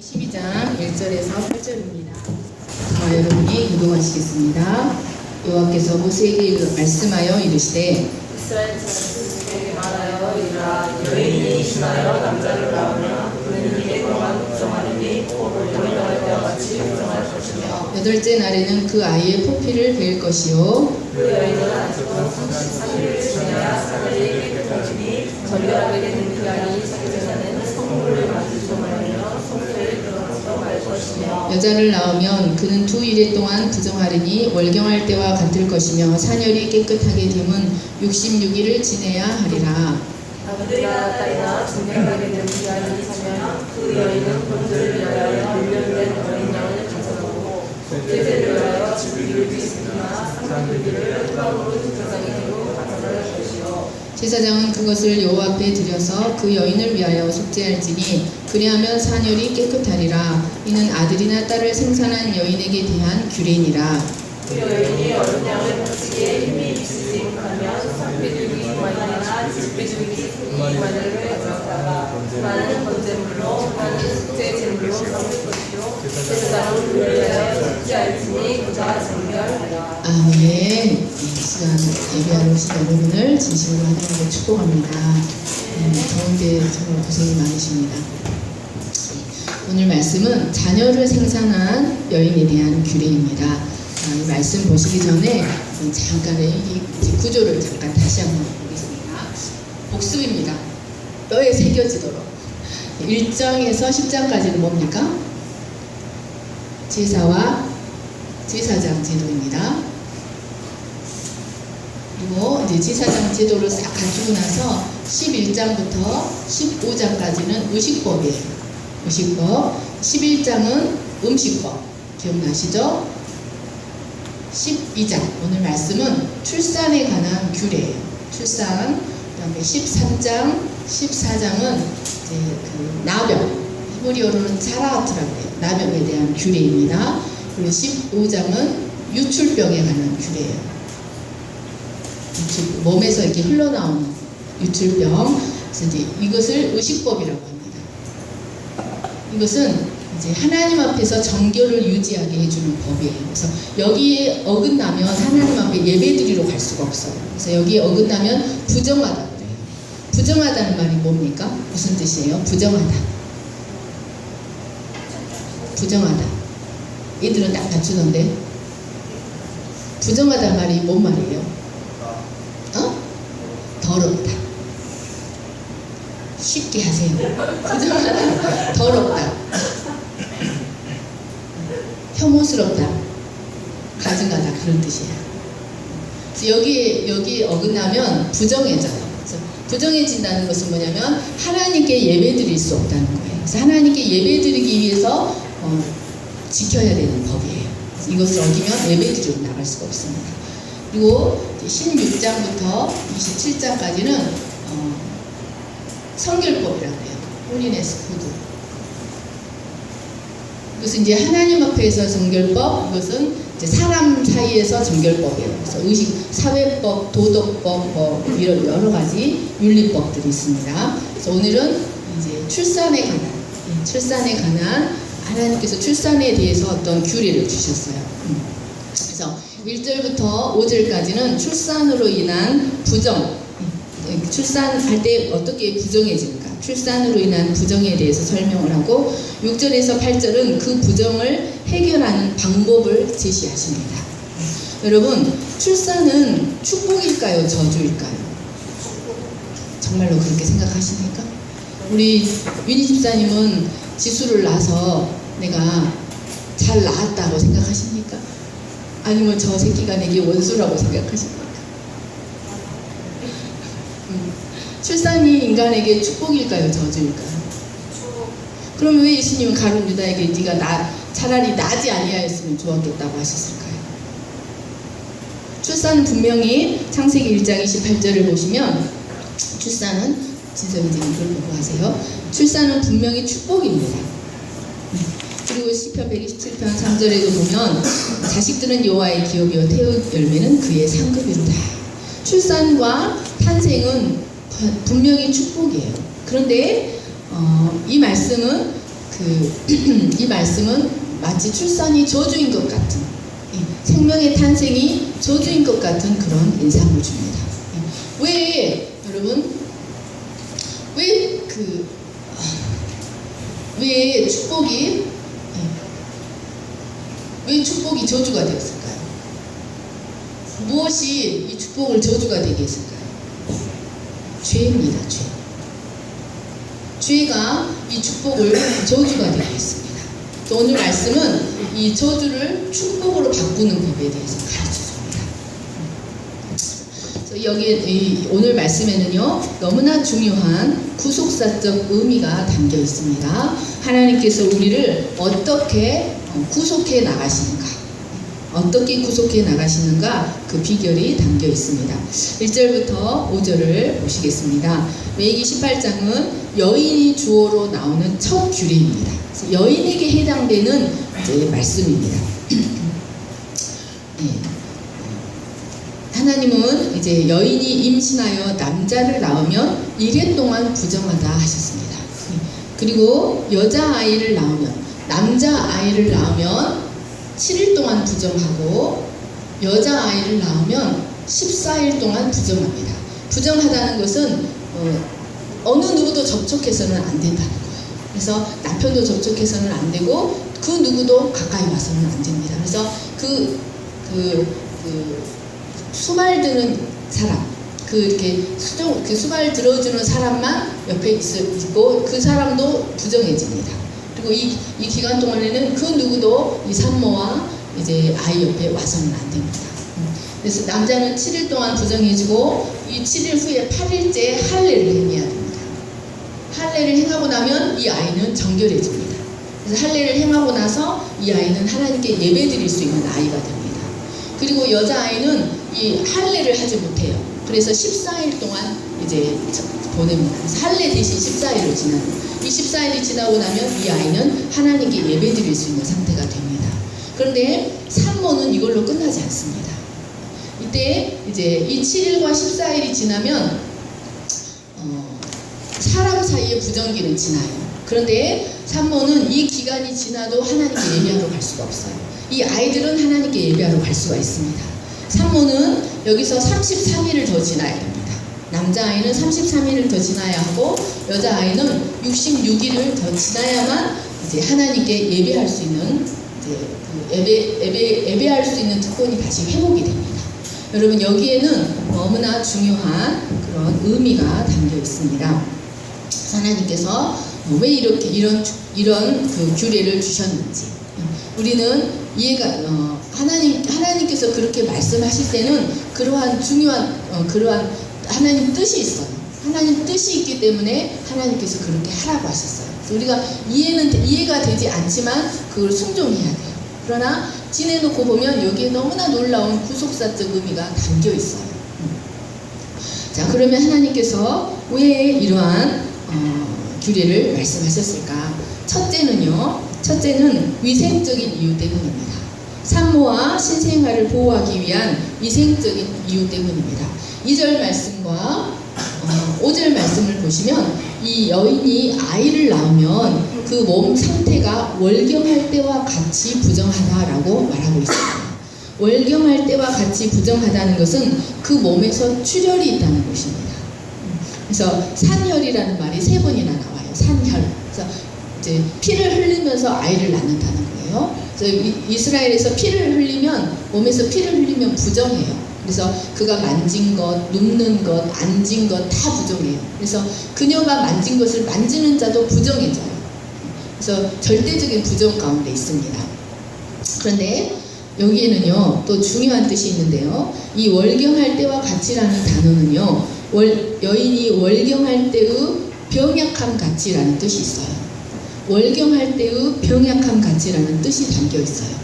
12장 1절에서 8절입니다. 여러분이 교독하시겠습니다. 여호와께서 모세에게 말씀하여 이르시되 이스라엘 자손에게 말하여 이르라. 여인이 임신하여 남자를 낳으면 그는 이에 또한 부정하리니 복을 여인할 때와 같이 부정할 것이며 여덟째 날에는 그 아이의 포피를 베일 것이요 그 여인은 안식으로 33일을 지내야 사흘이 깨끗하지니 절별하게 되는 그 아이 자기 전에는 성물을 만들지 말며 성소에 들어가서 말 것이며 여자를 낳으면 그는 2일 동안 부정하리니 월경할 때와 같을 것이며 사녀리 깨끗하게 됨은 66일을 지내야 하리라. 아들이나 딸이나 중년하게 되는 그 아이를 사면 그 여인은 본들을 위하여 훈련된 어린 양을 가져가고 제사를 위하여 즐기를 드리거나 상들기를 후방으로 제사장이 되고 가져갈 것이요 제사장은 그것을 여호와 앞에 드려서 그 여인을 위하여 속죄할지니 그리하면 사녀리 깨끗하리라. 이는 아들이나 딸을 생산한 여인에게 대한 규례니라. 그 여인이 어린 양을 바치기에 힘이 있지 못하면 삭비주기 와인이나 집비주기 와인을 가져다가 나는 번제물로 나는 숙제 제물로 삼을 것이요 제사장은 그를 위하여 속죄할지니 그가 정결하라. 아멘. 이 시간 예배하러 오신 여러분을 진심으로 하나님께 축복합니다. 더운데 정말 고생이 많으십니다. 오늘 말씀은 자녀를 생산한 여인에 대한 규례입니다. 이 말씀 보시기 전에 잠깐의 이 구조를 잠깐 다시 한번 보겠습니다. 복습입니다. 뼈에 새겨지도록. 1장에서 10장까지는 뭡니까? 제사와 제사장 제도입니다. 그리고 이제 제사장 제도를 싹 갖추고 나서 11장부터 15장까지는 의식법이에요. 의식법. 11장은 음식법. 기억나시죠? 12장 오늘 말씀은 출산에 관한 규례예요. 출산. 그다음에 13장, 14장은 이제 그 나병. 히브리어로는 자라아트라고 해요. 나병에 대한 규례입니다. 그리고 15장은 유출병에 관한 규례예요. 몸에서 이렇게 흘러나오는 유출병. 그래서 이제 이것을 의식법이라고 합니다. 이것은 이제 하나님 앞에서 정결을 유지하게 해주는 법이에요. 그래서 여기에 어긋나면 하나님 앞에 예배드리러 갈 수가 없어요. 그래서 여기에 어긋나면 부정하다 그래요. 부정하다는 말이 뭡니까? 무슨 뜻이에요? 부정하다. 부정하다. 얘들은 딱 갖추던데. 부정하다는 말이 뭔 말이에요? 더럽다. 쉽게 하세요. 부정하다. 더럽다. 혐오스럽다. 가증하다. 그런 뜻이에요. 그래서 여기 어긋나면 부정해져요. 그래서 부정해진다는 것은 뭐냐면 하나님께 예배드릴 수 없다는 거예요. 그래서 하나님께 예배드리기 위해서 지켜야 되는 법이에요. 그래서 이것을 어기면 예배드리러 나갈 수가 없습니다. 그리고 16장부터 27장까지는 성결법이라고 해요. 홀리네스 코드. 이것은 이제 하나님 앞에서 정결법, 이것은 이제 사람 사이에서 정결법이에요. 그래서 의식, 사회법, 도덕법, 뭐 이런 여러 가지 윤리법들이 있습니다. 그래서 오늘은 이제 출산에 관한 하나님께서 출산에 대해서 어떤 규례를 주셨어요. 그래서 1절부터 5절까지는 출산으로 인한 부정, 출산할 때 어떻게 부정해지는가, 출산으로 인한 부정에 대해서 설명을 하고 6절에서 8절은 그 부정을 해결하는 방법을 제시하십니다. 여러분, 출산은 축복일까요? 저주일까요? 정말로 그렇게 생각하십니까? 우리 윤희 집사님은 지수를 낳아서 내가 잘 낳았다고 생각하십니까? 아니면 저 새끼가 내게 원수라고 생각하십니까? 출산이 인간에게 축복일까요? 저주일까요? 그럼 왜 예수님은 가룟 유다에게 네가 차라리 나지 아니하였으면 좋았겠다고 하셨을까요? 출산은 분명히 창세기 1장 28절을 보시면 출산은 진성이제 이걸 보고 하세요. 출산은 분명히 축복입니다. 그리고 시편 127편 3절에도 보면 자식들은 여호와의 기업이요 태의 열매는 그의 상급이로다. 출산과 탄생은 분명히 축복이에요. 그런데 이 말씀은 이 말씀은 마치 출산이 저주인 것 같은, 생명의 탄생이 저주인 것 같은 그런 인상을 줍니다. 왜 여러분 왜 축복이 저주가 되었을까요? 무엇이 이 축복을 저주가 되게 했을까요? 죄입니다. 죄가 이 축복을 저주가 되게 했습니다. 또 오늘 말씀은 이 저주를 축복으로 바꾸는 법에 대해서 가르쳐줍니다. 그래서 여기 오늘 말씀에는요, 너무나 중요한 구속사적 의미가 담겨 있습니다. 하나님께서 우리를 어떻게 구속해 나가시는가, 어떻게 구속해 나가시는가, 그 비결이 담겨 있습니다. 1절부터 5절을 보시겠습니다. 레위기 18장은 여인이 주어로 나오는 첫 규례입니다. 여인에게 해당되는 이제 말씀입니다. 네. 하나님은 이제 여인이 임신하여 남자를 낳으면 1회 동안 부정하다 하셨습니다. 그리고 여자아이를 낳으면, 남자아이를 낳으면 7일 동안 부정하고, 여자아이를 낳으면 14일 동안 부정합니다. 부정하다는 것은 어느 누구도 접촉해서는 안 된다는 거예요. 그래서 남편도 접촉해서는 안 되고, 그 누구도 가까이 와서는 안 됩니다. 그래서 수발 드는 사람, 이렇게 수발 들어주는 사람만 옆에 있고, 그 사람도 부정해집니다. 그리고 이 기간 동안에는 그 누구도 이 산모와 이제 아이 옆에 와서는 안 됩니다. 그래서 남자는 7일 동안 부정해지고, 이 7일 후에 8일째 할례를 행해야 됩니다. 할례를 행하고 나면 이 아이는 정결해집니다. 그래서 할례를 행하고 나서 이 아이는 하나님께 예배드릴 수 있는 아이가 됩니다. 그리고 여자아이는 이 할례를 하지 못해요. 그래서 14일 동안 이제 보냅니다. 그래서 할례 대신 14일을 지나는, 이 14일이 지나고 나면 이 아이는 하나님께 예배드릴 수 있는 상태가 됩니다. 그런데 산모는 이걸로 끝나지 않습니다. 이때 이제 이 7일과 14일이 지나면 사람 사이의 부정기는 지나요. 그런데 산모는 이 기간이 지나도 하나님께 예배하러 갈 수가 없어요. 이 아이들은 하나님께 예배하러 갈 수가 있습니다. 산모는 여기서 33일을 더 지나야 됩니다. 남자아이는 33일을 더 지나야 하고, 여자아이는 66일을 더 지나야만 이제 하나님께 예배할 수 있는, 이제 예배할 수 있는 특권이 다시 회복이 됩니다. 여러분, 여기에는 너무나 중요한 그런 의미가 담겨 있습니다. 하나님께서 왜 이렇게 이런 그 규례를 주셨는지 우리는 이해가 하나님께서 그렇게 말씀하실 때는 그러한 중요한 그러한 하나님 뜻이 있어요. 하나님 뜻이 있기 때문에 하나님께서 그렇게 하라고 하셨어요. 그래서 우리가 이해가 되지 않지만 그걸 순종해야 돼요. 그러나 지내놓고 보면 여기에 너무나 놀라운 구속사적 의미가 담겨 있어요. 자, 그러면 하나님께서 왜 이러한 규례를 말씀하셨을까? 첫째는 위생적인 이유 때문입니다. 산모와 신생아를 보호하기 위한 위생적인 이유 때문입니다. 2절 말씀과 5절 말씀을 보시면 이 여인이 아이를 낳으면 그 몸 상태가 월경할 때와 같이 부정하다라고 말하고 있습니다. 월경할 때와 같이 부정하다는 것은 그 몸에서 출혈이 있다는 것입니다. 그래서 산혈이라는 말이 3번이나 나와요. 산혈. 그래서 이제 피를 흘리면서 아이를 낳는다는 거예요. 그래서 이스라엘에서 몸에서 피를 흘리면 부정해요. 그래서 그가 만진 것, 눕는 것, 앉은 것 다 부정해요. 그래서 그녀가 만진 것을 만지는 자도 부정해져요. 그래서 절대적인 부정 가운데 있습니다. 그런데 여기에는요, 또 중요한 뜻이 있는데요. 이 월경할 때와 같이라는 단어는요, 여인이 월경할 때의 병약함 같이라는 뜻이 있어요. 월경할 때의 병약함 같이라는 뜻이 담겨 있어요.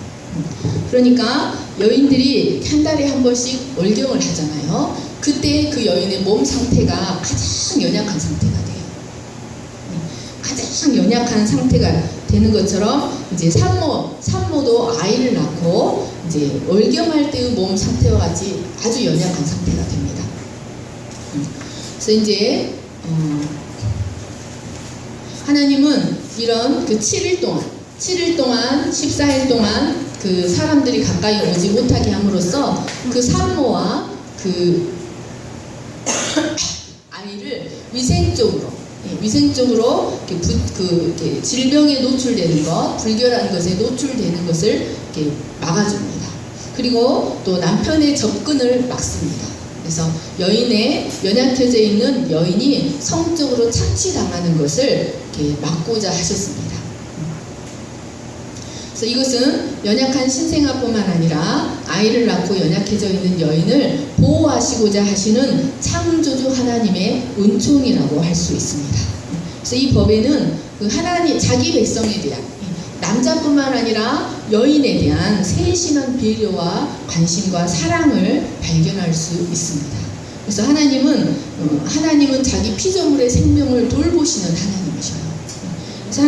그러니까 여인들이 한 달에 한 번씩 월경을 하잖아요. 그때 그 여인의 몸 상태가 가장 연약한 상태가 돼요. 가장 연약한 상태가 되는 것처럼 이제 산모도 아이를 낳고 이제 월경할 때의 몸 상태와 같이 아주 연약한 상태가 됩니다. 그래서 이제 하나님은 이런 그 7일 동안 14일 동안 그 사람들이 가까이 오지 못하게 함으로써 그 산모와 그 아이를 위생적으로 이렇게 질병에 노출되는 것, 불결한 것에 노출되는 것을 이렇게 막아줍니다. 그리고 또 남편의 접근을 막습니다. 그래서 연약해져 있는 여인이 성적으로 착취당하는 것을 이렇게 막고자 하셨습니다. 그래서 이것은 연약한 신생아뿐만 아니라 아이를 낳고 연약해져 있는 여인을 보호하시고자 하시는 창조주 하나님의 은총이라고 할 수 있습니다. 그래서 이 법에는 그 하나님 자기 백성에 대한 남자뿐만 아니라 여인에 대한 세심한 배려와 관심과 사랑을 발견할 수 있습니다. 그래서 하나님은 자기 피조물의 생명을 돌보시는 하나님이셔요. 그래서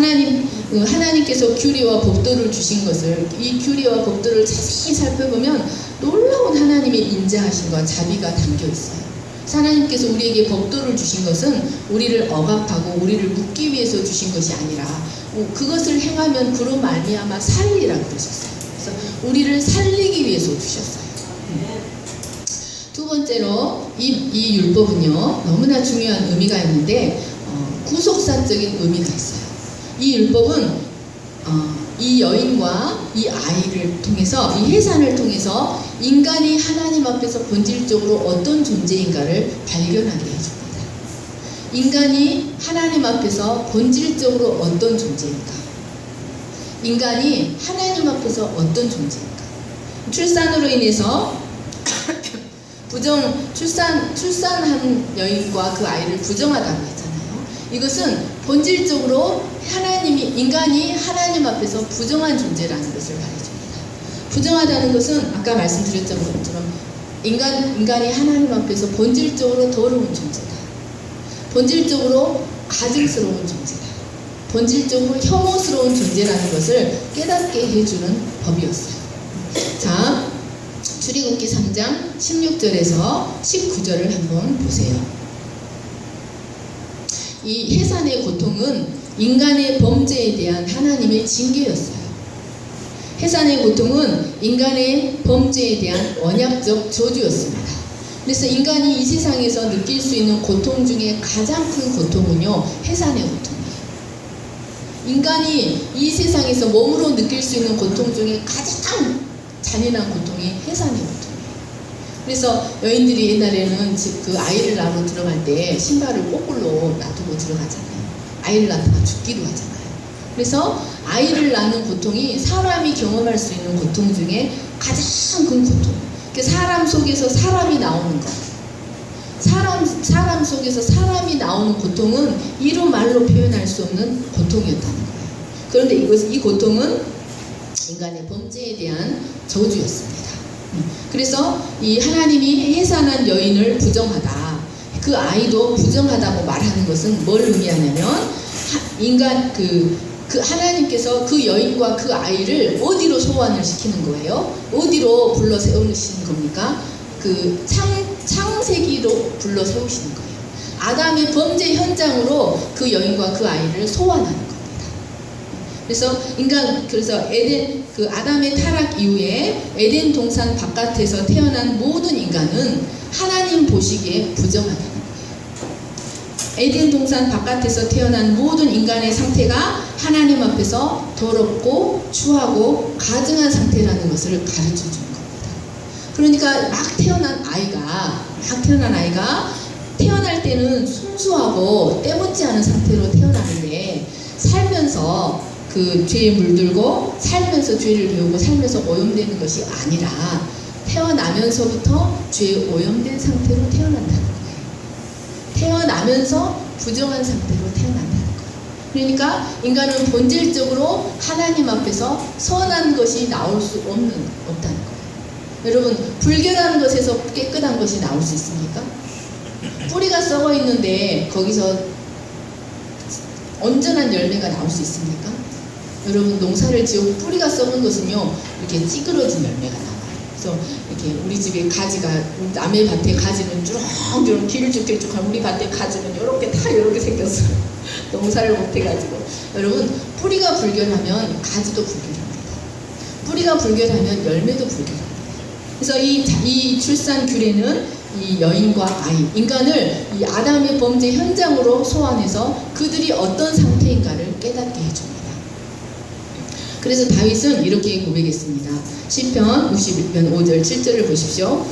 하나님께서 규례와 법도를 주신 것을 이 규례와 법도를 자세히 살펴보면 놀라운 하나님의 인자하심과 자비가 담겨 있어요. 하나님께서 우리에게 법도를 주신 것은 우리를 억압하고 우리를 묶기 위해서 주신 것이 아니라 그것을 행하면 그로 말미암아 살리라고 그러셨어요. 그래서 우리를 살리기 위해서 주셨어요. 두 번째로 이 율법은요 너무나 중요한 의미가 있는데 구속사적인 의미가 있어요. 이 율법은 이 여인과 이 아이를 통해서 이 해산을 통해서 인간이 하나님 앞에서 본질적으로 어떤 존재인가를 발견하게 해줍니다. 인간이 하나님 앞에서 본질적으로 어떤 존재인가? 인간이 하나님 앞에서 어떤 존재인가? 출산으로 인해서 출산한 여인과 그 아이를 부정하다고 했잖아요. 이것은 본질적으로 인간이 하나님 앞에서 부정한 존재라는 것을 말해줍니다. 부정하다는 것은 아까 말씀드렸던 것처럼 인간이 하나님 앞에서 본질적으로 더러운 존재다. 본질적으로 가증스러운 존재다. 본질적으로 혐오스러운 존재라는 것을 깨닫게 해주는 법이었어요. 자, 출애굽기 3장 16절에서 19절을 한번 보세요. 이 해산의 고통은 인간의 범죄에 대한 하나님의 징계였어요. 해산의 고통은 인간의 범죄에 대한 언약적 저주였습니다. 그래서 인간이 이 세상에서 느낄 수 있는 고통 중에 가장 큰 고통은요, 해산의 고통이에요. 인간이 이 세상에서 몸으로 느낄 수 있는 고통 중에 가장 잔인한 고통이 해산의 고통이에요. 그래서 여인들이 옛날에는 그 아이를 낳으러 들어갈 때 신발을 거꾸로 놔두고 들어가잖아요. 아이를 낳다가 죽기도 하잖아요. 그래서 아이를 낳는 고통이 사람이 경험할 수 있는 고통 중에 가장 큰 고통. 사람 속에서 사람이 나오는 것. 사람 속에서 사람이 나오는 고통은 이루 말로 표현할 수 없는 고통이었다는 거예요. 그런데 이 고통은 인간의 범죄에 대한 저주였습니다. 그래서 이 하나님이 해산한 여인을 부정하다. 그 아이도 부정하다고 말하는 것은 뭘 의미하냐면 하나님께서 그 여인과 그 아이를 어디로 소환을 시키는 거예요? 어디로 불러 세우시는 겁니까? 그 창세기로 불러 세우시는 거예요. 아담의 범죄 현장으로 그 여인과 그 아이를 소환하는 겁니다. 그래서 아담의 타락 이후에 에덴 동산 바깥에서 태어난 모든 인간은 하나님 보시기에 부정하다는 거예요. 에덴 동산 바깥에서 태어난 모든 인간의 상태가 하나님 앞에서 더럽고 추하고 가증한 상태라는 것을 가르쳐 주는 겁니다. 그러니까 막 태어난 아이가 태어날 때는 순수하고 때묻지 않은 상태로 태어나는데 살면서 그 죄에 물들고 살면서 죄를 배우고 살면서 오염되는 것이 아니라 태어나면서부터 죄에 오염된 상태로 태어난다는 거예요. 태어나면서 부정한 상태로 태어난다는 거예요. 그러니까 인간은 본질적으로 하나님 앞에서 선한 것이 나올 수 없다는 거예요. 여러분, 불결한 것에서 깨끗한 것이 나올 수 있습니까? 뿌리가 썩어 있는데 거기서 온전한 열매가 나올 수 있습니까? 여러분, 농사를 지어 뿌리가 썩은 것은요, 이렇게 찌그러진 열매가 나와요. 그래서 이렇게 우리 집에 가지가, 남의 밭에 가지는 쭈렁쭈렁 길쭉길쭉한 우리 밭에 가지는 이렇게 생겼어요. 농사를 못해가지고. 여러분, 뿌리가 불결하면 가지도 불결합니다. 뿌리가 불결하면 열매도 불결합니다. 그래서 이 출산 규례는 이 여인과 아이, 인간을 이 아담의 범죄 현장으로 소환해서 그들이 어떤 상태인가를 깨닫게 해줍니다. 그래서 다윗은 이렇게 고백했습니다. 시편 51편 5절 7절을 보십시오.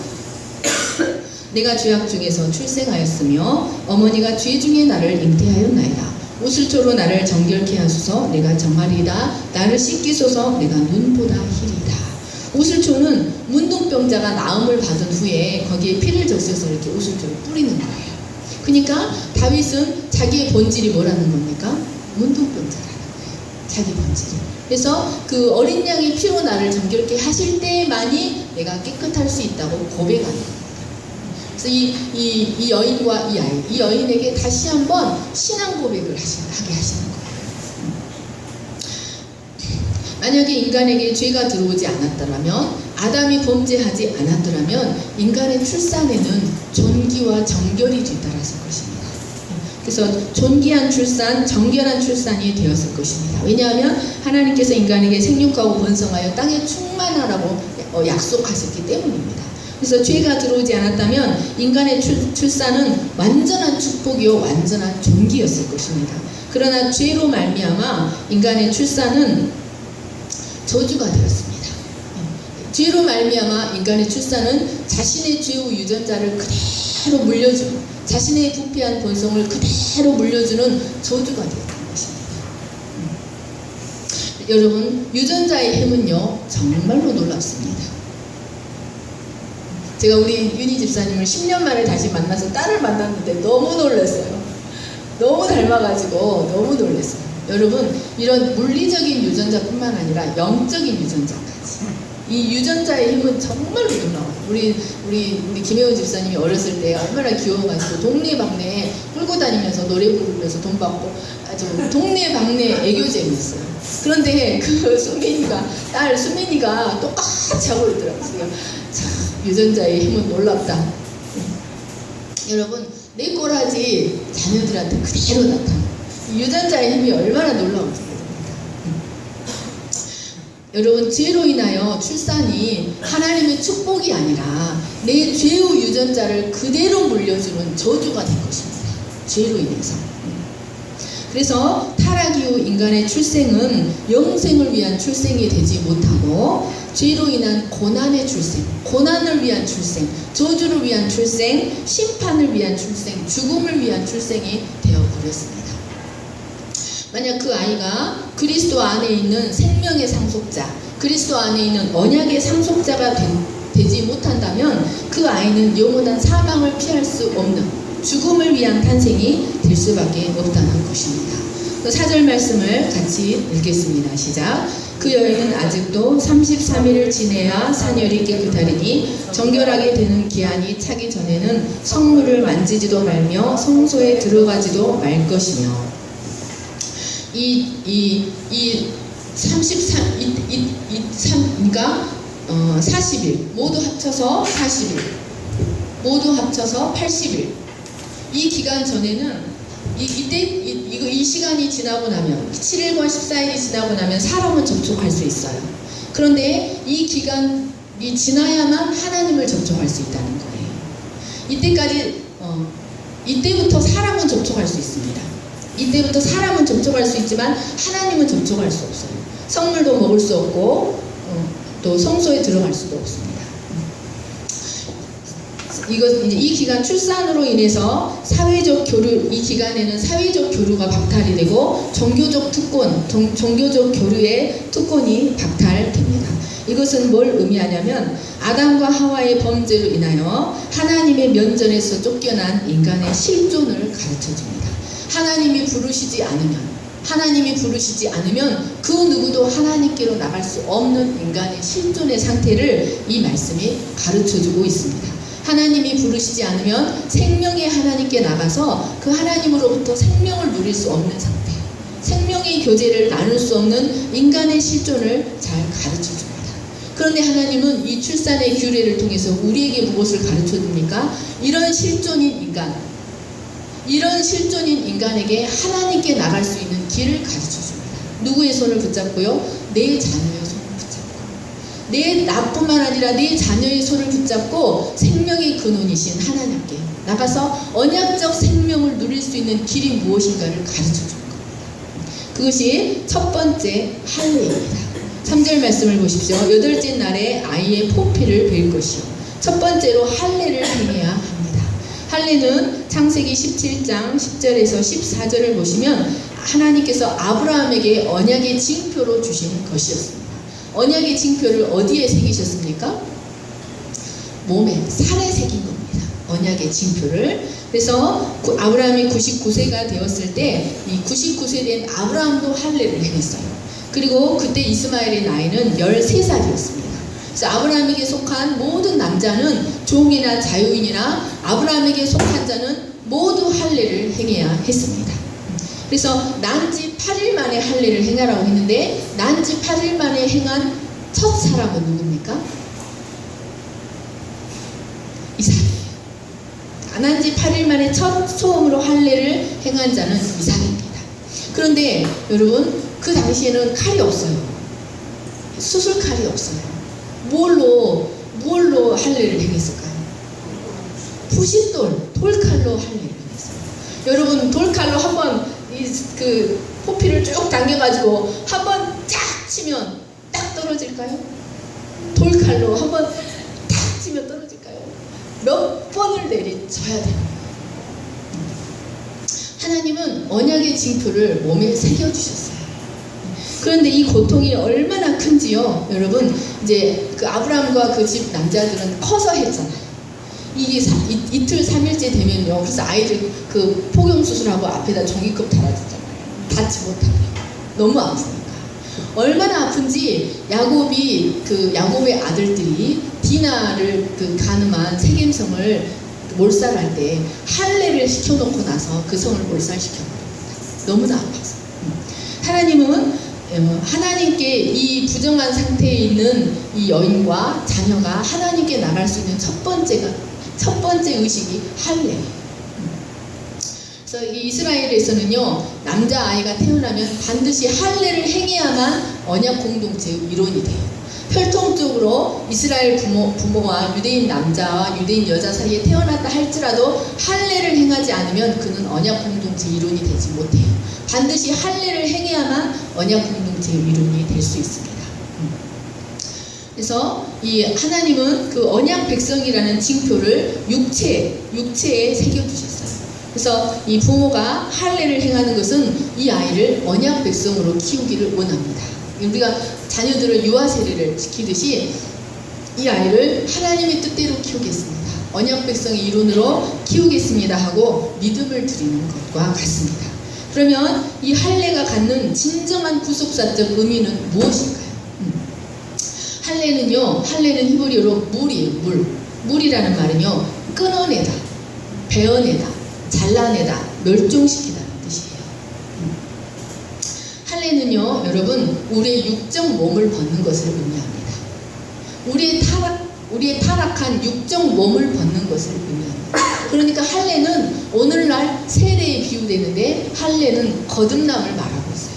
내가 죄악 중에서 출생하였으며 어머니가 죄 중에 나를 잉태하였나이다. 우슬초로 나를 정결케 하소서. 내가 정하리이다. 나를 씻기소서. 내가 눈보다 희리이다. 우슬초는 문둥병자가 나음을 받은 후에 거기에 피를 적셔서 이렇게 우슬초를 뿌리는 거예요. 그러니까 다윗은 자기의 본질이 뭐라는 겁니까? 문둥병자라는 거예요. 자기 본질이. 그래서 그 어린 양의 피로 나를 정결케 하실 때만이 내가 깨끗할 수 있다고 고백하는 겁니다. 그래서 이 여인과 이 아이, 이 여인에게 다시 한번 신앙 고백을 하게 하시는 거예요. 만약에 인간에게 죄가 들어오지 않았더라면, 아담이 범죄하지 않았더라면 인간의 출산에는 존귀와 정결이 뒤따랐을 것입니다. 그래서 존귀한 출산, 정결한 출산이 되었을 것입니다. 왜냐하면 하나님께서 인간에게 생육하고 번성하여 땅에 충만하라고 약속하셨기 때문입니다. 그래서 죄가 들어오지 않았다면 인간의 출산은 완전한 축복이요 완전한 존귀였을 것입니다. 그러나 죄로 말미암아 인간의 출산은 저주가 되었습니다. 죄로 말미암아 인간의 출산은 자신의 죄의 유전자를 그대로 물려주는, 자신의 부패한 본성을 그대로 물려주는 저주가 되었던 것입니다. 여러분, 유전자의 힘은요 정말로 놀랍습니다. 제가 우리 윤희 집사님을 10년 만에 다시 만나서 딸을 만났는데 너무 놀랐어요. 너무 닮아가지고 너무 놀랐어요. 여러분, 이런 물리적인 유전자뿐만 아니라 영적인 유전자까지, 이 유전자의 힘은 정말로 놀라워요. 우리 김혜원 집사님이 어렸을 때 얼마나 귀여워가지고 동네방네 끌고 다니면서 노래 부르면서 돈 받고 아주 동네방네 애교쟁이였어요. 그런데 그 딸 수민이가 똑같이 하고 있더라고요. 참, 유전자의 힘은 놀랍다. 여러분, 내 꼬라지 자녀들한테 그대로 나타나요. 유전자의 힘이 얼마나 놀라운지 모릅니다. 여러분, 죄로 인하여 출산이 하나님의 축복이 아니라 내 죄의 유전자를 그대로 물려주는 저주가 된 것입니다. 죄로 인해서. 그래서 타락 이후 인간의 출생은 영생을 위한 출생이 되지 못하고 죄로 인한 고난의 출생, 고난을 위한 출생, 저주를 위한 출생, 심판을 위한 출생, 죽음을 위한 출생이 되어버렸습니다. 만약 그 아이가 그리스도 안에 있는 생명의 상속자, 그리스도 안에 있는 언약의 상속자가 되지 못한다면 그 아이는 영원한 사망을 피할 수 없는 죽음을 위한 탄생이 될 수밖에 없다는 것입니다. 4절 말씀을 같이 읽겠습니다. 시작. 그 여인은 아직도 33일을 지내야 산열이 깨끗하리니 정결하게 되는 기한이 차기 전에는 성물을 만지지도 말며 성소에 들어가지도 말 것이며. 그러니까 40일 모두 합쳐서 40일 모두 합쳐서 80일, 이 기간 전에는 이 시간이 지나고 나면 7일과 14일이 지나고 나면 사람은 접촉할 수 있어요. 그런데 이 기간이 지나야만 하나님을 접촉할 수 있다는 거예요. 이때부터 사람은 접촉할 수 있습니다. 이때부터 사람은 접촉할 수 있지만 하나님은 접촉할 수 없어요. 성물도 먹을 수 없고 또 성소에 들어갈 수도 없습니다. 이 기간 출산으로 인해서 사회적 교류, 이 기간에는 사회적 교류가 박탈이 되고 종교적 교류의 특권이 박탈됩니다. 이것은 뭘 의미하냐면 아담과 하와의 범죄로 인하여 하나님의 면전에서 쫓겨난 인간의 실존을 가르쳐줍니다. 하나님이 부르시지 않으면 그 누구도 하나님께로 나갈 수 없는 인간의 실존의 상태를 이 말씀이 가르쳐주고 있습니다. 하나님이 부르시지 않으면 생명의 하나님께 나가서 그 하나님으로부터 생명을 누릴 수 없는 상태, 생명의 교제를 나눌 수 없는 인간의 실존을 잘 가르쳐줍니다. 그런데 하나님은 이 출산의 규례를 통해서 우리에게 무엇을 가르쳐줍니까? 이런 실존인 인간, 이런 실존인 인간에게 하나님께 나갈 수 있는 길을 가르쳐 줍니다. 누구의 손을 붙잡고요? 내 자녀의 손을 붙잡고, 내 나뿐만 아니라 내 자녀의 손을 붙잡고 생명의 근원이신 하나님께 나가서 언약적 생명을 누릴 수 있는 길이 무엇인가를 가르쳐 줍니다. 그것이 첫 번째 할례입니다. 3절 말씀을 보십시오. 8째 날에 아이의 포피를 베일 것이요. 첫 번째로 할례를 행해야 합니다. 할례는 창세기 17장 10절에서 14절을 보시면 하나님께서 아브라함에게 언약의 징표로 주신 것이었습니다. 언약의 징표를 어디에 새기셨습니까? 몸에, 살에 새긴 겁니다. 언약의 징표를. 그래서 아브라함이 99세가 되었을 때 이 99세 된 아브라함도 할례를 행했어요. 그리고 그때 이스마엘의 나이는 13살이었습니다. 그래서 아브라함에게 속한 모든 남자는 종이나 자유인이나 아브라함에게 속한 자는 모두 할례를 행해야 했습니다. 그래서 난지 8일 만에 할례를 행하라고 했는데 난지 8일 만에 행한 첫 사람은 누굽니까? 이삭이에요. 난지 8일 만에 첫 처음으로 할례를 행한 자는 이삭입니다. 그런데 여러분, 그 당시에는 칼이 없어요. 수술칼이 없어요. 뭘로 할례를 행했을까요? 부싯돌, 돌칼로 할례를 행했어요. 여러분, 돌칼로 한번 그 포피를 쭉 당겨가지고 한번 쫙 치면 딱 떨어질까요? 돌칼로 한번 딱 치면 떨어질까요? 몇 번을 내리쳐야 됩니다. 하나님은 언약의 징표를 몸에 새겨주셨어요. 그런데 이 고통이 얼마나 큰지요. 여러분, 이제 그 아브라함과 그 집 남자들은 커서 했잖아요. 이게 이틀 3일째 되면요. 그래서 아이들 그 포경수술하고 앞에다 종이컵 달아주잖아요. 닿지 못하게. 너무 아프니까. 얼마나 아픈지 야곱의 아들들이 디나를 그 가늠한 세겜성을 몰살할 때 할례를 시켜놓고 나서 그 성을 몰살시켜버립니다. 너무나 아파서. 하나님은 하나님께 이 부정한 상태에 있는 이 여인과 자녀가 하나님께 나갈 수 있는 첫 번째 의식이 할례예요. 그래서 이 이스라엘에서는요, 남자아이가 태어나면 반드시 할례를 행해야만 언약 공동체의 일원이 돼요. 혈통적으로 이스라엘 부모와 유대인 남자와 유대인 여자 사이에 태어났다 할지라도 할례를 행하지 않으면 그는 언약 공동체 일원이 되지 못해요. 반드시 할례를 행해야만 언약 공동체의 일원이 될 수 있습니다. 그래서 이 하나님은 그 언약 백성이라는 징표를 육체에 새겨주셨어요. 그래서 이 부모가 할례를 행하는 것은 이 아이를 언약 백성으로 키우기를 원합니다. 우리가 자녀들을 유아 세례를 시키듯이 이 아이를 하나님의 뜻대로 키우겠습니다. 언약 백성의 이론으로 키우겠습니다 하고 믿음을 드리는 것과 같습니다. 그러면 이 할례가 갖는 진정한 구속사적 의미는 무엇일까요? 할례는 히브리어로 물이에요. 물이라는 말은요, 끊어내다, 베어내다, 잘라내다, 멸종시키다는 뜻이에요. 할례는요, 여러분, 우리의 육적 몸을 벗는 것을 의미합니다. 우리의 타락한 육적 몸을 벗는 것을 의미합니다. 그러니까 할례는 오늘날 세례에 비유되는데 할례는 거듭남을 말하고 있어요.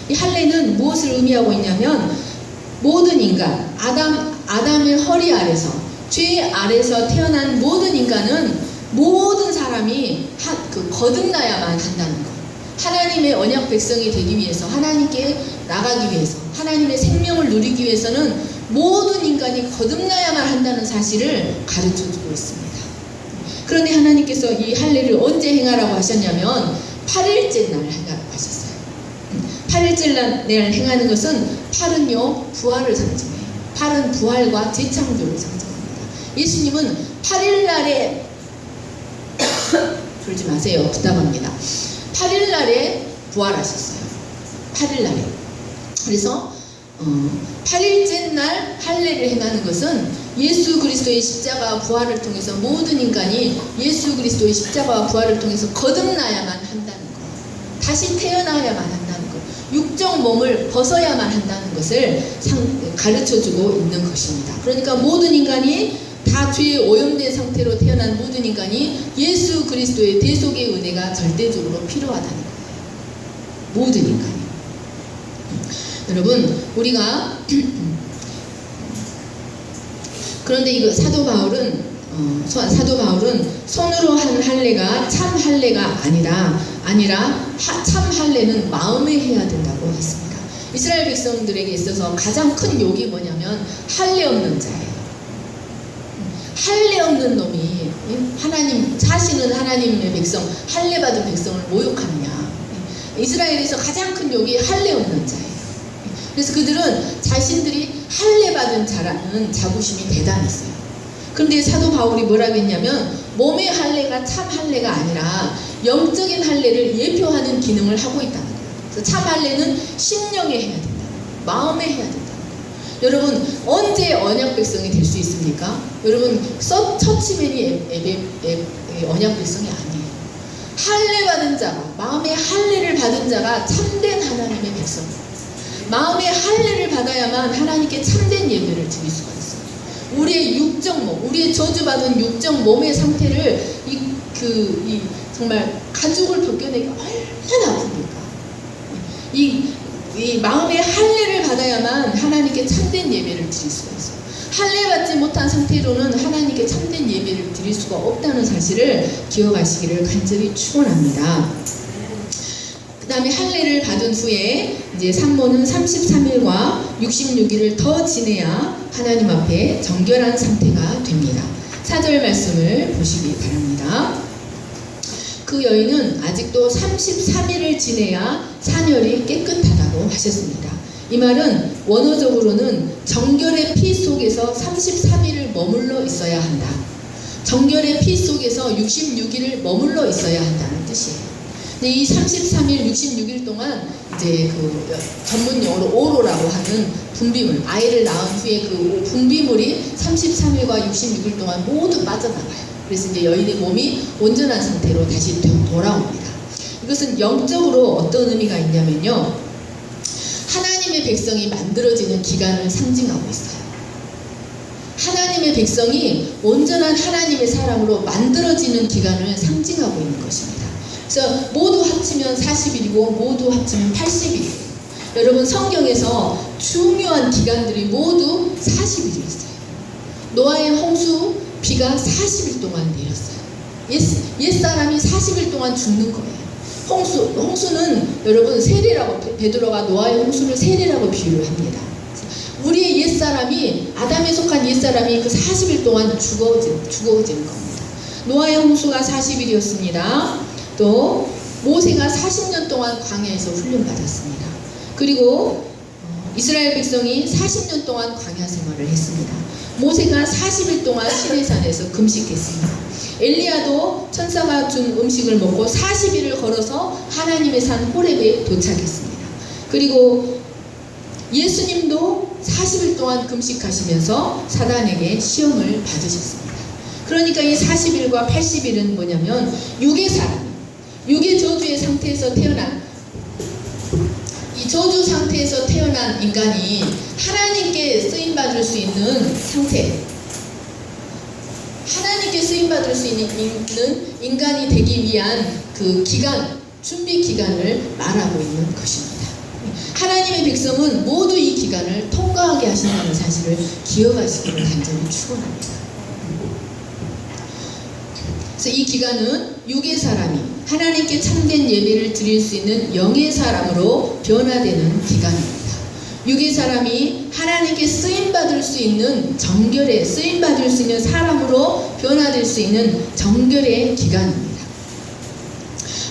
이 할례는 무엇을 의미하고 있냐면 모든 인간, 아담의 허리 아래서, 죄 아래서 태어난 모든 인간은 모든 사람이 거듭나야만 한다는 것. 하나님의 언약 백성이 되기 위해서, 하나님께 나가기 위해서, 하나님의 생명을 누리기 위해서는 모든 인간이 거듭나야만 한다는 사실을 가르쳐주고 있습니다. 그런데 하나님께서 이 할례를 언제 행하라고 하셨냐면 8일째 날 행하라고 하셨어요. 8일째 날 행하는 것은 팔은요, 부활을 상징해요. 팔은 부활과 재창조를 상징합니다. 예수님은 8일날에 졸지 마세요. 부탁합니다. 8일날에 부활하셨어요. 8일날에. 그래서 8일째 날 할례를 행하는 것은 예수 그리스도의 십자가와 부활을 통해서 모든 인간이 예수 그리스도의 십자가와 부활을 통해서 거듭나야만 한다는 것, 다시 태어나야만 한다는 것, 육적 몸을 벗어야만 한다는 것을 가르쳐주고 있는 것입니다. 그러니까 모든 인간이 다 다 죄에 오염된 상태로 태어난 모든 인간이 예수 그리스도의 대속의 은혜가 절대적으로 필요하다는 거예요. 모든 인간이. 여러분, 우리가 그런데 이거 사도 바울은 손으로 한 할례가 참 할례가 아니라 참 할례는 마음에 해야 된다고 했습니다. 이스라엘 백성들에게 있어서 가장 큰 욕이 뭐냐면 할례 없는 자예요. 할례 없는 놈이 자신은 하나님의 백성, 할례 받은 백성을 모욕하느냐. 이스라엘에서 가장 큰 욕이 할례 없는 자예요. 그래서 그들은 자신들이 할례 받은 자라는 자부심이 대단했어요. 그런데 사도 바울이 뭐라고 했냐면 몸의 할례가 참 할례가 아니라 영적인 할례를 예표하는 기능을 하고 있다는 거예요. 그래서 참 할례는 심령에 해야 된다. 마음에 해야 된다. 여러분, 언제 언약 백성이 될 수 있습니까? 여러분, 처치맨이 언약 백성이 아니에요. 할례 받은 자가, 마음의 할례를 받은 자가 참된 하나님의 백성입니다. 마음의 할례를 받아야만 하나님께 참된 예배를 드릴 수가 있어요. 우리의 육적 몸, 우리의 저주받은 육적 몸의 상태를 정말 가죽을 벗겨내기 얼마나 아픕니까? 이 마음의 할례를 받아야만 하나님께 참된 예배를 드릴 수가 있어요. 할례 받지 못한 상태로는 하나님께 참된 예배를 드릴 수가 없다는 사실을 기억하시기를 간절히 축원합니다. 그 다음에 할례를 받은 후에 이제 산모는 33일과 66일을 더 지내야 하나님 앞에 정결한 상태가 됩니다. 4절 말씀을 보시기 바랍니다. 그 여인은 아직도 33일을 지내야 산열이 깨끗하다고 하셨습니다. 이 말은 원어적으로는 정결의 피 속에서 33일을 머물러 있어야 한다. 정결의 피 속에서 66일을 머물러 있어야 한다는 뜻이에요. 근데 이 33일, 66일 동안 이제 그 전문 용어로 오로라고 하는 분비물, 아이를 낳은 후에 그 분비물이 33일과 66일 동안 모두 빠져나가요. 그래서 이제 여인의 몸이 온전한 상태로 다시 돌아옵니다. 이것은 영적으로 어떤 의미가 있냐면요, 하나님의 백성이 만들어지는 기간을 상징하고 있어요. 하나님의 백성이 온전한 하나님의 사람으로 만들어지는 기간을 상징하고 있는 것입니다. 그래서 모두 합치면 40일이고 모두 합치면 80일이에요. 여러분, 성경에서 중요한 기간들이 모두 40일이 있어요. 노아의 홍수 비가 40일 동안 내렸어요. 옛사람이 40일 동안 죽는 거예요. 홍수는 여러분 세례라고, 베드로가 노아의 홍수를 세례라고 비유를 합니다. 우리의 옛사람이, 아담에 속한 옛사람이 그 40일 동안 죽어지는 겁니다. 노아의 홍수가 40일이었습니다. 또 모세가 40년 동안 광야에서 훈련받았습니다. 그리고 이스라엘 백성이 40년 동안 광야 생활을 했습니다. 모세가 40일 동안 시내산에서 금식했습니다. 엘리야도 천사가 준 음식을 먹고 40일을 걸어서 하나님의 산 호렙에 도착했습니다. 그리고 예수님도 40일 동안 금식하시면서 사단에게 시험을 받으셨습니다. 그러니까 이 40일과 80일은 뭐냐면 육의 사람, 육의 저주의 상태에서 태어난, 이 저주 상태에서 태어난 인간이 하나님께 쓰임받을 수 있는 상태, 하나님께 쓰임받을 수 있는 인간이 되기 위한 그 기간, 준비 기간을 말하고 있는 것입니다. 하나님의 백성은 모두 이 기간을 통과하게 하신다는 사실을 기억하시기를 간절히 축원합니다. 그래서 이 기간은 육의 사람이 하나님께 참된 예배를 드릴 수 있는 영의 사람으로 변화되는 기간입니다. 육의 사람이 하나님께 쓰임받을 수 있는 정결의, 쓰임받을 수 있는 사람으로 변화될 수 있는 정결의 기간입니다.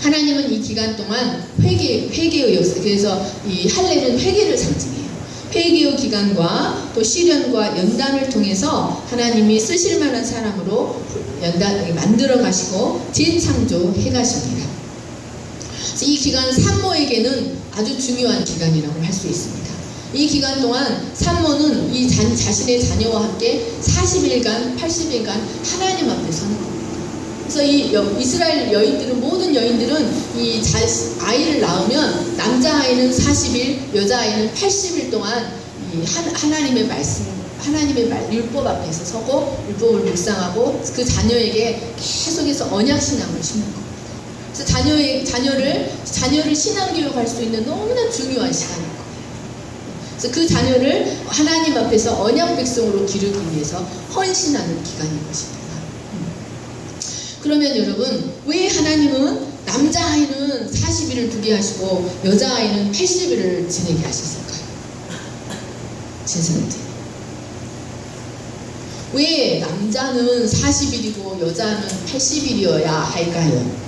하나님은 이 기간 동안 회개의 역사, 그래서 이 할례는 회개를 상징해요. 회개의 기간과 또 시련과 연단을 통해서 하나님이 쓰실 만한 사람으로 만들어 가시고 재창조해 가십니다. 이 기간 산모에게는 아주 중요한 기간이라고 할 수 있습니다. 이 기간 동안 산모는 이 자신의 자녀와 함께 40일간, 80일간 하나님 앞에 서는 겁니다. 그래서 이 이스라엘 여인들은, 모든 여인들은 이 아이를 낳으면 남자아이는 40일, 여자아이는 80일 동안 이 하나님의 말씀 하나님의 말, 율법 앞에서 서고 율법을 묵상하고 그 자녀에게 계속해서 언약 신앙을 심는 겁니다. 그래서 자녀를 신앙 교육할 수 있는 너무나 중요한 시간인 거예요. 그래서 그 자녀를 하나님 앞에서 언약 백성으로 기르기 위해서 헌신하는 기간인 것입니다. 그러면 여러분, 왜 하나님은 남자아이는 40일을 두게 하시고 여자아이는 80일을 지내게 하셨을까요? 진선한테. 왜 남자는 40일이고 여자는 80일이어야 할까요?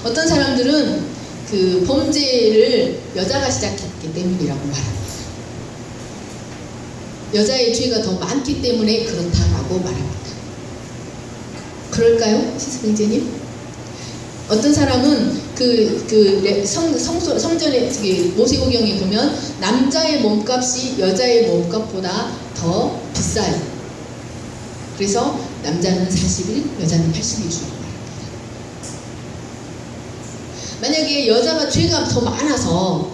어떤 사람들은 그 범죄를 여자가 시작했기 때문이라고 말합니다. 여자의 죄가 더 많기 때문에 그렇다라고 말합니다. 그럴까요? 시스병제님? 어떤 사람은 성전에 모세오경에 보면 남자의 몸값이 여자의 몸값보다 더 비싸요. 그래서 남자는 40일, 여자는 80일 주라고 말합니다. 만약에 여자가 죄가 더 많아서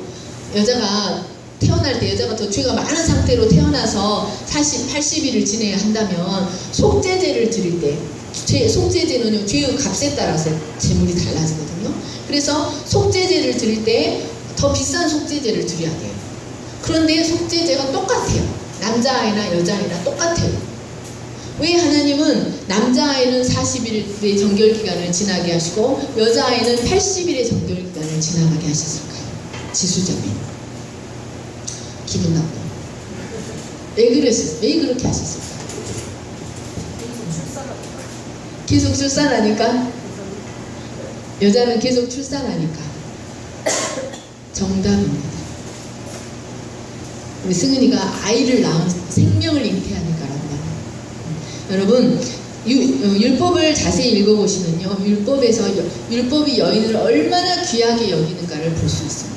여자가 태어날 때 여자가 더 죄가 많은 상태로 태어나서 80일을 지내야 한다면 속죄제를 드릴 때 속죄제는요, 죄의 값에 따라서 제물이 달라지거든요. 그래서 속죄제를 드릴 때 더 비싼 속죄제를 드려야 돼요. 그런데 속죄제가 똑같아요. 남자아이나 여자아이나 똑같아요. 왜 하나님은 남자아이는 40일의 정결기간을 지나게 하시고 여자아이는 80일의 정결기간을 지나가게 하셨을까요? 지수자매. 기분 나빠. 왜 그렇게 하셨을까요? 계속 출산하니까? 여자는 계속 출산하니까. 정답입니다. 우리 승은이가 아이를 낳은 생명을 잉태하니까라고 합니다. 여러분, 율법을 자세히 읽어보시면요, 율법이 여인을 얼마나 귀하게 여기는가를 볼 수 있습니다.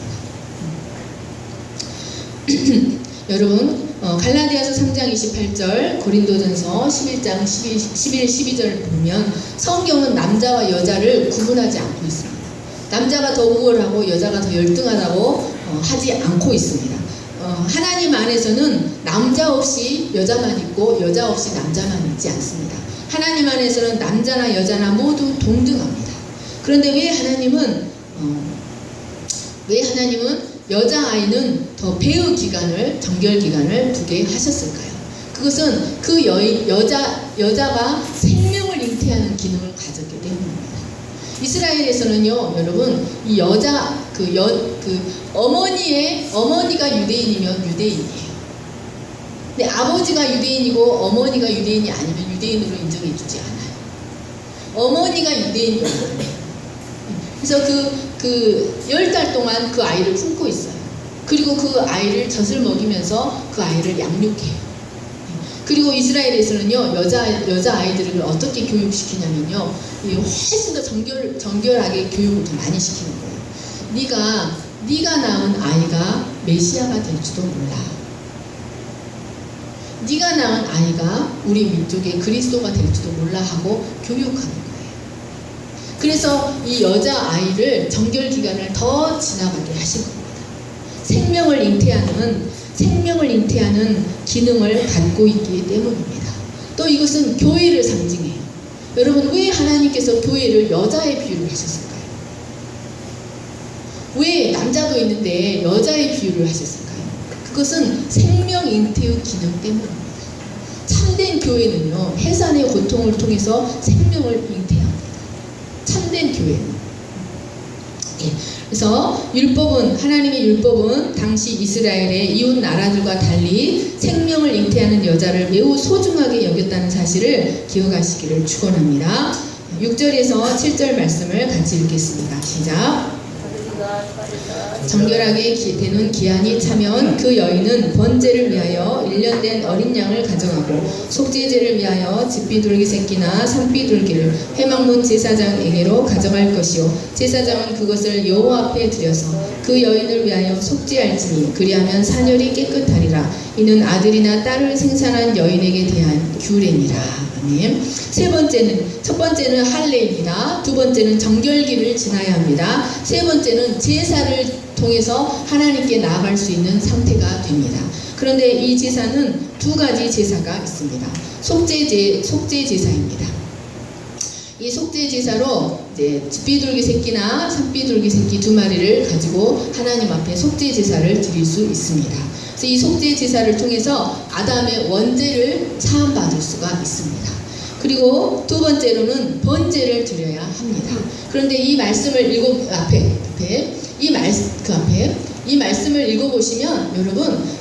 여러분, 갈라디아서 3장 28절, 고린도전서 11장 11, 12절을 보면 성경은 남자와 여자를 구분하지 않고 있습니다. 남자가 더 우월하고 여자가 더 열등하다고 하지 않고 있습니다. 하나님 안에서는 남자 없이 여자만 있고 여자 없이 남자만 있지 않습니다. 하나님 안에서는 남자나 여자나 모두 동등합니다. 그런데 왜 하나님은 여자아이는 더 배의 기간을, 정결 기간을 두게 하셨을까요? 그것은 그 여자가 생명을 잉태하는 기능을 가졌기 때문입니다. 이스라엘에서는요, 여러분, 이 어머니가 유대인이면 유대인이에요. 근데 아버지가 유대인이고 어머니가 유대인이 아니면 유대인으로 인정해주지 않아요. 어머니가 유대인이거든요. 그래서 그 10달 동안 그 아이를 품고 있어요. 그리고 그 아이를 젖을 먹이면서 그 아이를 양육해요. 그리고 이스라엘에서는요, 여자 아이들을 어떻게 교육시키냐면요, 훨씬 더 정결하게 교육을 더 많이 시키는 거예요. 네가 낳은 아이가 메시아가 될지도 몰라. 네가 낳은 아이가 우리 민족의 그리스도가 될지도 몰라 하고 교육하는 거예요. 그래서 이 여자 아이를 정결 기간을 더 지나가게 하신 겁니다. 생명을 잉태하는 기능을 갖고 있기 때문입니다. 또 이것은 교회를 상징해요. 여러분, 왜 하나님께서 교회를 여자의 비유를 하셨을까요? 왜 남자도 있는데 여자의 비유를 하셨을까요? 그것은 생명 잉태의 기능 때문입니다. 참된 교회는요, 해산의 고통을 통해서 생명을 잉태합니다. 참된 교회는. 그래서 하나님의 율법은 당시 이스라엘의 이웃 나라들과 달리 생명을 잉태하는 여자를 매우 소중하게 여겼다는 사실을 기억하시기를 축원합니다. 6절에서 7절 말씀을 같이 읽겠습니다. 시작. 정결하게 되는 기한이 차면 그 여인은 번제를 위하여 1년 된 어린 양을 가져가고 속죄제를 위하여 집비둘기 새끼나 산비둘기를 회막문 제사장에게로 가져갈 것이요, 제사장은 그것을 여호와 앞에 드려서 그 여인을 위하여 속죄할지니 그리하면 사녀리 깨끗하리라. 이는 아들이나 딸을 생산한 여인에게 대한 규례니라. 아멘. 첫 번째는 할례입니다. 두 번째는 정결기를 지나야 합니다. 세 번째는 제사를 통해서 하나님께 나아갈 수 있는 상태가 됩니다. 그런데 이 제사는 두 가지 제사가 있습니다. 속죄제사입니다. 이 속죄제사로 이제 비둘기 새끼나 산비둘기 새끼 2마리를 가지고 하나님 앞에 속죄제사를 드릴 수 있습니다. 그래서 이 속죄제사를 통해서 아담의 원죄를 사함받을 수가 있습니다. 그리고 두 번째로는 번제를 드려야 합니다. 그런데 이 말씀을 이 말씀을 읽어보시면 여러분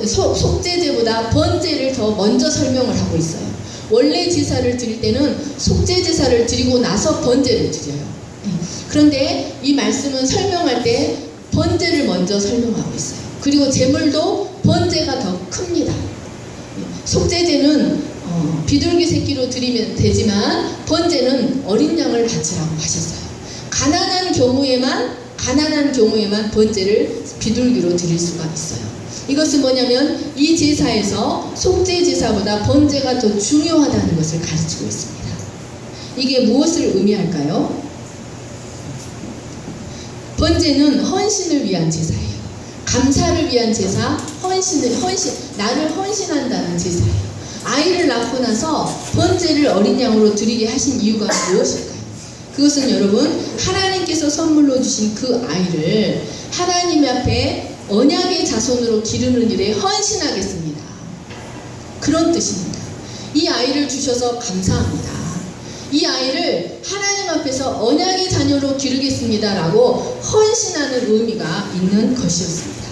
속죄제보다 번제를 더 먼저 설명을 하고 있어요. 원래 제사를 드릴 때는 속죄제사를 드리고 나서 번제를 드려요. 그런데 이 말씀은 설명할 때 번제를 먼저 설명하고 있어요. 그리고 제물도 번제가 더 큽니다. 속죄제는 비둘기 새끼로 드리면 되지만 번제는 어린 양을 바치라고 하셨어요. 가난한 경우에만 번제를 비둘기로 드릴 수가 있어요. 이것은 뭐냐면 이 제사에서 속죄제사보다 번제가 더 중요하다는 것을 가르치고 있습니다. 이게 무엇을 의미할까요? 번제는 헌신을 위한 제사예요. 감사를 위한 제사, 나를 헌신한다는 제사예요. 아이를 낳고 나서 번제를 어린 양으로 드리게 하신 이유가 무엇일까요? 그것은 여러분 하나님께서 선물로 주신 그 아이를 하나님 앞에 언약의 자손으로 기르는 일에 헌신하겠습니다. 그런 뜻입니다. 이 아이를 주셔서 감사합니다. 이 아이를 하나님 앞에서 언약의 자녀로 기르겠습니다 라고 헌신하는 의미가 있는 것이었습니다.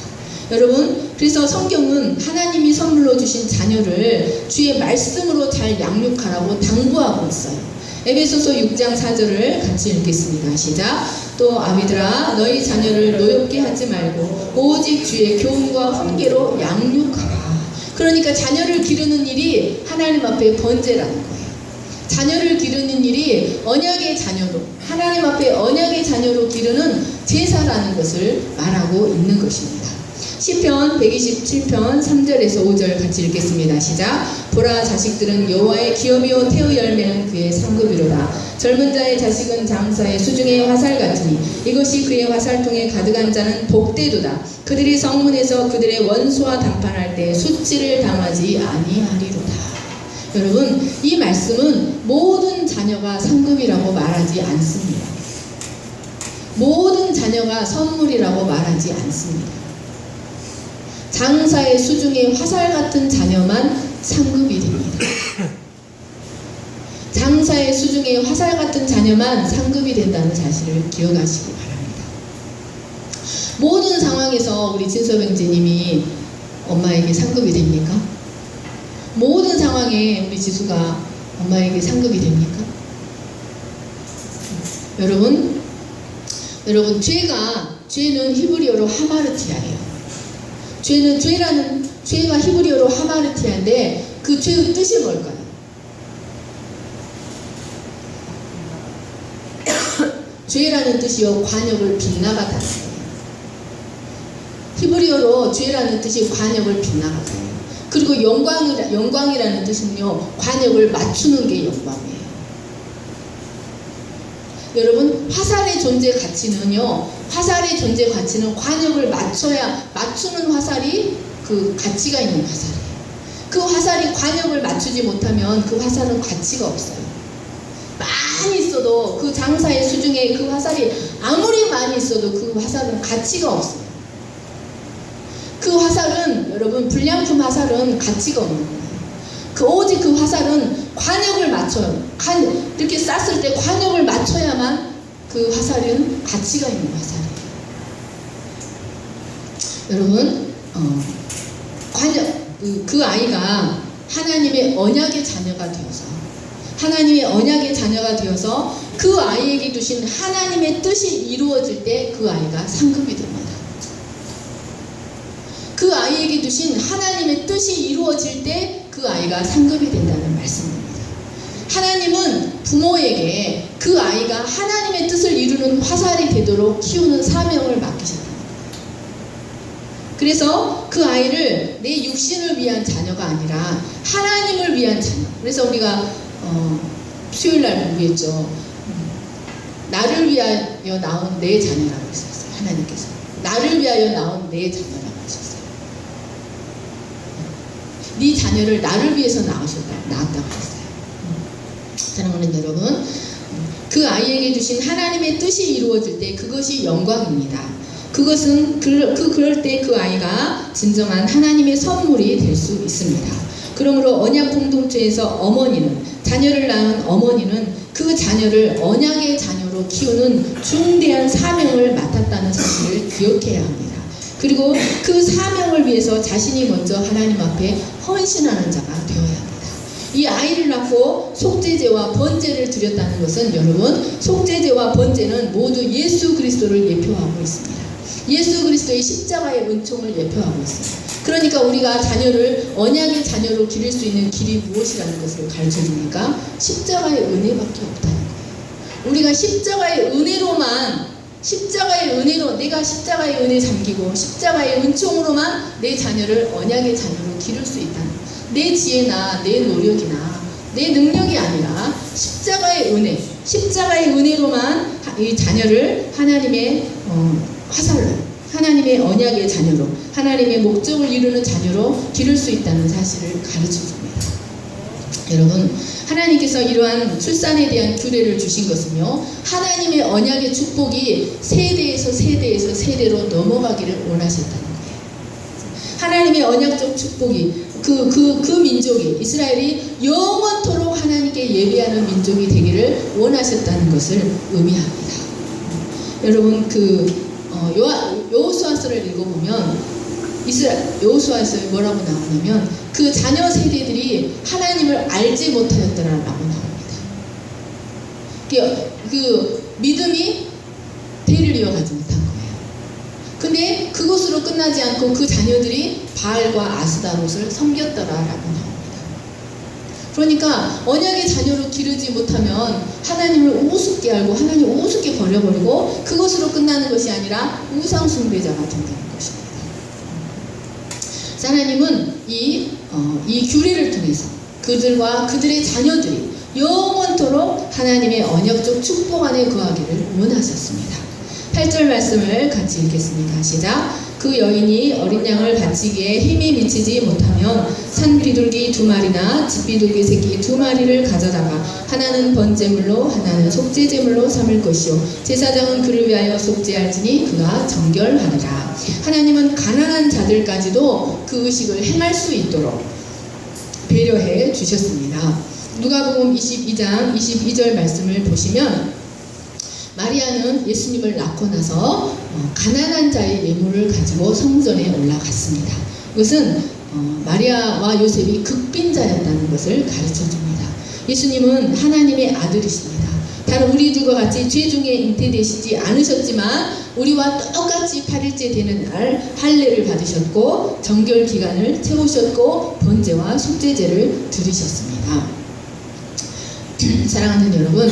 여러분, 그래서 성경은 하나님이 선물로 주신 자녀를 주의 말씀으로 잘 양육하라고 당부하고 있어요. 에베소서 6장 4절을 같이 읽겠습니다. 시작. 또 아비들아 너희 자녀를 노엽게 하지 말고 오직 주의 교훈과 훈계로 양육하라. 그러니까 자녀를 기르는 일이 하나님 앞에 번제라는 거예요. 자녀를 기르는 일이 언약의 자녀로, 하나님 앞에 언약의 자녀로 기르는 제사라는 것을 말하고 있는 것입니다. 시편 127편 3절에서 5절 같이 읽겠습니다. 시작. 보라, 자식들은 여호와의 기업이요 태의 열매는 그의 상급이로다. 젊은 자의 자식은 장사의 수중의 화살 같으니 이것이 그의 화살통에 가득한 자는 복되도다. 그들이 성문에서 그들의 원수와 담판할 때 수치를 당하지 아니하리로다. 여러분, 이 말씀은 모든 자녀가 상급이라고 말하지 않습니다. 모든 자녀가 선물이라고 말하지 않습니다. 장사의 수중에 화살 같은 자녀만 상급이 됩니다. 장사의 수중에 화살 같은 자녀만 상급이 된다는 사실을 기억하시기 바랍니다. 모든 상황에서 우리 진서병제님이 엄마에게 상급이 됩니까? 모든 상황에 우리 지수가 엄마에게 상급이 됩니까? 여러분, 죄는 히브리어로 하마르티아예요. 죄가 히브리어로 하마르티아인데 그 죄의 뜻이 뭘까요? 죄라는 뜻이요 관역을 빗나가다는 거예요. 히브리어로 죄라는 뜻이 관역을 빗나가다예요. 그리고 영광이라는 뜻은요 관역을 맞추는 게 영광이에요. 여러분, 화살의 존재 가치는요, 화살의 존재 가치는 관역을 맞추는 화살이 그 가치가 있는 화살이에요. 그 화살이 관역을 맞추지 못하면 그 화살은 가치가 없어요. 많이 있어도 그 장사의 수중에 그 화살이 아무리 많이 있어도 그 화살은 가치가 없어요. 그 화살은, 여러분, 불량품 화살은 가치가 없는 거예요. 오직 그 화살은 관역을 맞춰요. 이렇게 쐈을 때 관역을 맞춰야만 그 화살은 가치가 있는 화살이에요. 여러분, 그 아이가 하나님의 언약의 자녀가 되어서 그 아이에게 주신 하나님의 뜻이 이루어질 때 그 아이가 상급이 됩니다. 그 아이에게 주신 하나님의 뜻이 이루어질 때 그 아이가 상급이 된다는 말씀입니다. 하나님은 부모에게 그 아이가 하나님의 뜻을 이루는 화살이 되도록 키우는 사명을 맡기셨다. 그래서 그 아이를 내 육신을 위한 자녀가 아니라 하나님을 위한 자녀. 그래서 우리가 수요일날 공부했죠. 나를 위하여 낳은 내 자녀라고 했었어요. 하나님께서. 나를 위하여 낳은 내 자녀라고 하셨어요. 네 자녀를 나를 위해서 낳았다고 했어요. 사랑하는 여러분, 그 아이에게 주신 하나님의 뜻이 이루어질 때 그것이 영광입니다. 그것은 그럴 때 그 아이가 진정한 하나님의 선물이 될 수 있습니다. 그러므로 언약 공동체에서 어머니는, 자녀를 낳은 어머니는 그 자녀를 언약의 자녀로 키우는 중대한 사명을 맡았다는 사실을 기억해야 합니다. 그리고 그 사명을 위해서 자신이 먼저 하나님 앞에 헌신하는 자가 되어야 합니다. 이 아이를 낳고 속죄제와 번제를 드렸다는 것은, 여러분, 속죄제와 번제는 모두 예수 그리스도를 예표하고 있습니다. 예수 그리스도의 십자가의 은총을 예표하고 있습니다. 그러니까 우리가 자녀를 언약의 자녀로 기를 수 있는 길이 무엇이라는 것을 가르쳐주니까 십자가의 은혜밖에 없다는 거예요. 우리가 십자가의 은혜로 내가 십자가의 은혜 잠기고 십자가의 은총으로만 내 자녀를 언약의 자녀로 기를 수 있다는 거예요. 내 지혜나 내 노력이나 내 능력이 아니라 십자가의 은혜로만 이 자녀를 하나님의 화살로, 하나님의 언약의 자녀로, 하나님의 목적을 이루는 자녀로 기를 수 있다는 사실을 가르쳐줍니다. 여러분, 하나님께서 이러한 출산에 대한 규례를 주신 것은요, 하나님의 언약의 축복이 세대로 넘어가기를 원하셨다는 거예요. 하나님의 언약적 축복이 그 민족이, 이스라엘이 영원토록 하나님께 예배하는 민족이 되기를 원하셨다는 것을 의미합니다. 여러분, 여호수아서를 읽어보면 여호수아서에 뭐라고 나오냐면 그 자녀 세대들이 하나님을 알지 못하였더라라고 나옵니다. 그 믿음이 대를 이어가지 못한 거예요. 근데 그것으로 끝나지 않고 그 자녀들이 바알과 아스다롯을 섬겼더라라고 나옵니다. 그러니까 언약의 자녀로 기르지 못하면 하나님을 우습게 알고 하나님을 우습게 버려버리고 그것으로 끝나는 것이 아니라 우상 숭배자가 된다는 것입니다. 하나님은 이 규례를 통해서 그들과 그들의 자녀들이 영원토록 하나님의 언약적 축복 안에 거하기를 원하셨습니다. 8절 말씀을 같이 읽겠습니다. 시작. 그 여인이 어린 양을 바치기에 힘이 미치지 못하면 산비둘기 2마리나 집비둘기 새끼 2마리를 가져다가 하나는 번제물로 하나는 속죄제물로 삼을 것이요 제사장은 그를 위하여 속죄할지니 그가 정결하리라. 하나님은 가난한 자들까지도 그 의식을 행할 수 있도록 배려해 주셨습니다. 누가복음 22장 22절 말씀을 보시면 마리아는 예수님을 낳고 나서 가난한 자의 예물을 가지고 성전에 올라갔습니다. 이것은 마리아와 요셉이 극빈자였다는 것을 가르쳐줍니다. 예수님은 하나님의 아들이십니다. 다른 우리들과 같이 죄 중에 잉태되시지 않으셨지만 우리와 똑같이 8일째 되는 날 할례를 받으셨고 정결 기간을 채우셨고 번제와 속죄제를 드리셨습니다. 사랑하는 여러분,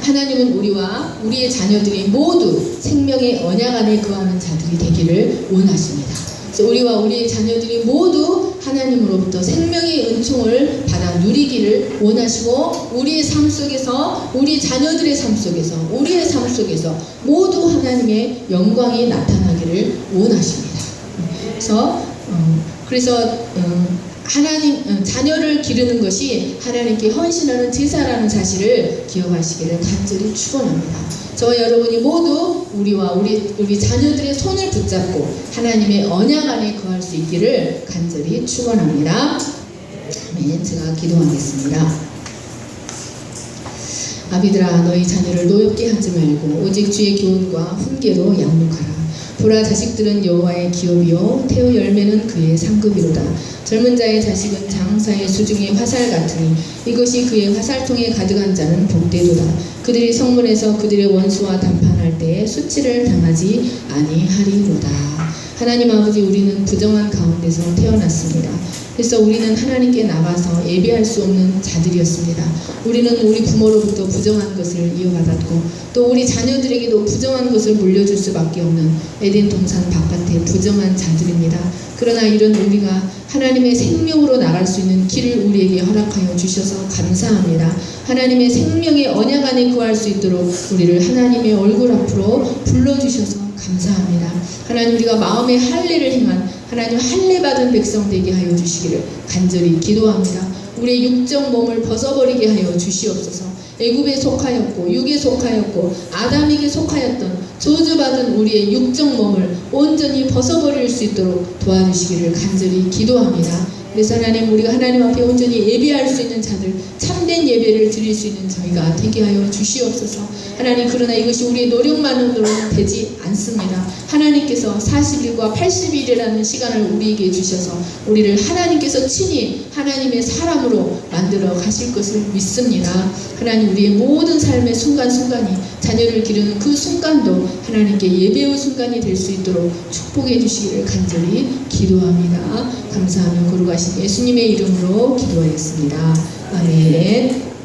하나님은 우리와 우리의 자녀들이 모두 생명의 언약 안에 거하는 자들이 되기를 원하십니다. 그래서 우리와 우리의 자녀들이 모두 하나님으로부터 생명의 은총을 받아 누리기를 원하시고 우리의 삶 속에서, 우리 자녀들의 삶 속에서, 우리의 삶 속에서 모두 하나님의 영광이 나타나기를 원하십니다. 그래서 하나님 자녀를 기르는 것이 하나님께 헌신하는 제사라는 사실을 기억하시기를 간절히 축원합니다. 저와 여러분이 모두 우리와 우리 자녀들의 손을 붙잡고 하나님의 언약 안에 거할 수 있기를 간절히 축원합니다. 아멘. 제가 기도하겠습니다. 아비들아, 너희 자녀를 노엽게 하지 말고 오직 주의 교훈과 훈계로 양육하라. 보라, 자식들은 여호와의 기업이요 태우 열매는 그의 상급이로다. 젊은 자의 자식은 장사의 수중의 화살 같으니 이것이 그의 화살통에 가득한 자는 복되도다. 그들이 성문에서 그들의 원수와 담판할 때에 수치를 당하지 아니하리로다. 하나님 아버지, 우리는 부정한 가운데서 태어났습니다. 그래서 우리는 하나님께 나가서 예배할 수 없는 자들이었습니다. 우리는 우리 부모로부터 부정한 것을 이어받았고 또 우리 자녀들에게도 부정한 것을 물려줄 수밖에 없는 에덴 동산 바깥의 부정한 자들입니다. 그러나 이런 우리가 하나님의 생명으로 나갈 수 있는 길을 우리에게 허락하여 주셔서 감사합니다. 하나님의 생명의 언약 안에 구할 수 있도록 우리를 하나님의 얼굴 앞으로 불러주셔서 감사합니다. 하나님, 우리가 마음의 할례를 행한 하나님 할례 받은 백성 되게 하여 주시기를 간절히 기도합니다. 우리의 육적 몸을 벗어버리게 하여 주시옵소서. 애굽에 속하였고 육에 속하였고 아담에게 속하였던 저주받은 우리의 육적 몸을 온전히 벗어버릴 수 있도록 도와주시기를 간절히 기도합니다. 그래서 하나님, 우리가 하나님 앞에 온전히 예배할 수 있는 자들, 참된 예배를 드릴 수 있는 저희가 되게 하여 주시옵소서. 하나님, 그러나 이것이 우리의 노력만으로는 되지 않습니다. 하나님께서 40일과 80일이라는 시간을 우리에게 주셔서 우리를 하나님께서 친히 하나님의 사람으로 만들어 가실 것을 믿습니다. 하나님, 우리의 모든 삶의 순간순간이 자녀를 기르는 그 순간도 하나님께 예배의 순간이 될 수 있도록 축복해 주시기를 간절히 기도합니다. 감사하며 거룩하신 예수님의 이름으로 기도하였습니다. 아멘.